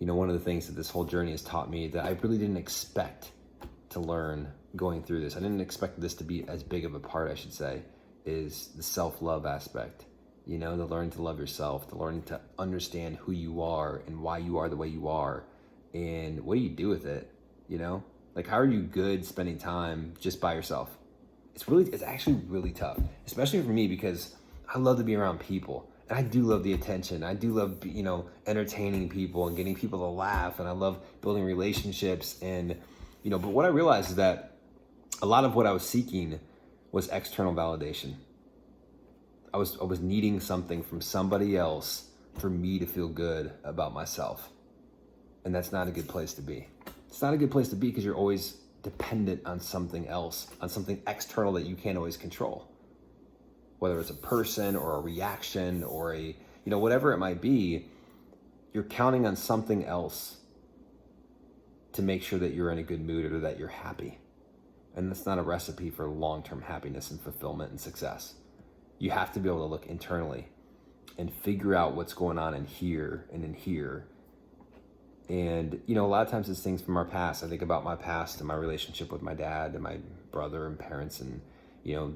one of the things that this whole journey has taught me that I really didn't expect to learn going through this, I didn't expect this to be as big of a part, I should say, is the self-love aspect. The learning to love yourself, the learning to understand who you are and why you are the way you are, and what do you do with it, Like, how are you good spending time just by yourself? It's actually really tough, especially for me, because I love to be around people. And I do love the attention. I do love, entertaining people and getting people to laugh. And I love building relationships. And, but what I realized is that a lot of what I was seeking was external validation. I was needing something from somebody else for me to feel good about myself. And that's not a good place to be. It's not a good place to be because you're always dependent on something else, on something external that you can't always control. Whether it's a person or a reaction or whatever it might be, you're counting on something else to make sure that you're in a good mood or that you're happy. And that's not a recipe for long-term happiness and fulfillment and success. You have to be able to look internally and figure out what's going on in here and in here. And, a lot of times it's things from our past. I think about my past and my relationship with my dad and my brother and parents and,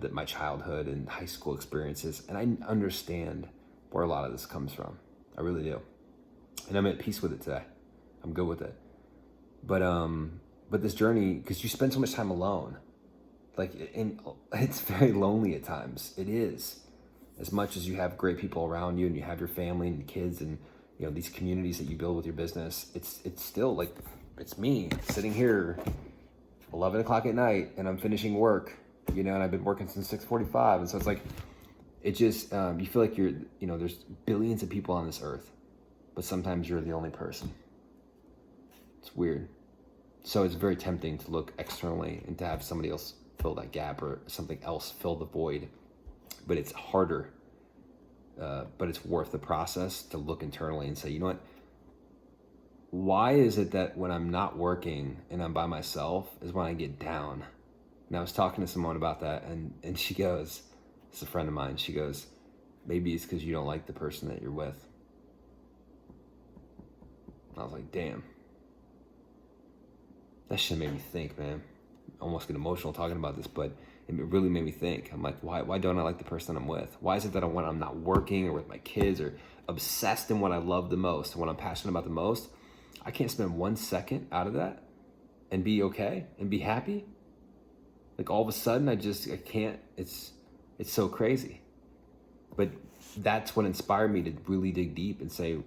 that my childhood and high school experiences. And I understand where a lot of this comes from. I really do. And I'm at peace with it today. I'm good with it. But this journey, because you spend so much time alone, and it's very lonely at times. It is. As much as you have great people around you and you have your family and kids and, these communities that you build with your business, it's still it's me sitting here 11 o'clock at night and I'm finishing work, and I've been working since 6:45. And so it's it just, you feel like you're, there's billions of people on this earth, but sometimes you're the only person. It's weird. So it's very tempting to look externally and to have somebody else fill that gap or something else fill the void, but it's harder. But it's worth the process to look internally and say, you know what? Why is it that when I'm not working and I'm by myself is when I get down? And I was talking to someone about that, and she goes, it's a friend of mine, she goes, maybe it's because you don't like the person that you're with. I was like, damn. That shit made me think, man. I almost get emotional talking about this, but it really made me think. I'm like, why don't I like the person I'm with? Why is it that when I'm not working or with my kids or obsessed in what I love the most and what I'm passionate about the most, I can't spend 1 second out of that and be okay and be happy? All of a sudden, I can't. It's so crazy. But that's what inspired me to really dig deep and say,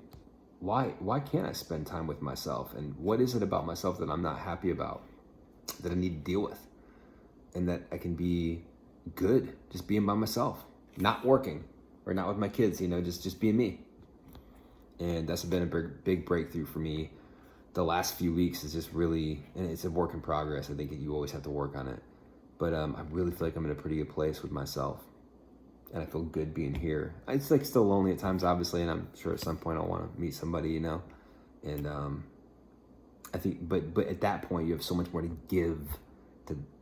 why can't I spend time with myself? And what is it about myself that I'm not happy about, that I need to deal with? And that I can be good just being by myself, not working or not with my kids, just being me. And that's been a big breakthrough for me. The last few weeks is just really, and it's a work in progress. I think you always have to work on it. But I really feel like I'm in a pretty good place with myself. And I feel good being here. It's still lonely at times, obviously, and I'm sure at some point I'll want to meet somebody, And I think, but at that point, you have so much more to give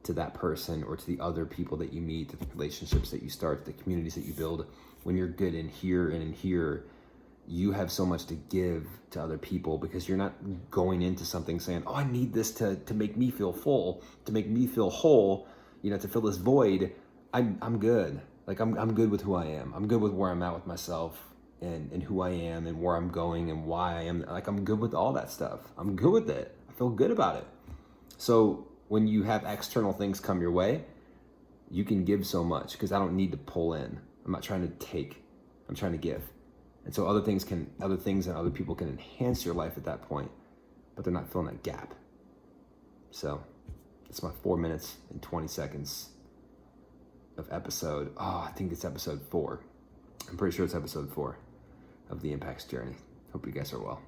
to that person or to the other people that you meet, to the relationships that you start, the communities that you build. When you're good in here and in here, you have so much to give to other people because you're not going into something saying, oh, I need this to make me feel full, to make me feel whole, to fill this void. I'm good. I'm good with who I am. I'm good with where I'm at with myself and who I am and where I'm going and why I am. I'm good with all that stuff. I'm good with it. I feel good about it. So when you have external things come your way, you can give so much because I don't need to pull in. I'm not trying to take. I'm trying to give. And so other things and other people can enhance your life at that point, but they're not filling that gap. So it's my 4 minutes and 20 seconds of episode. I think it's episode 4. I'm pretty sure it's episode 4 of the Impaxs journey. Hope you guys are well.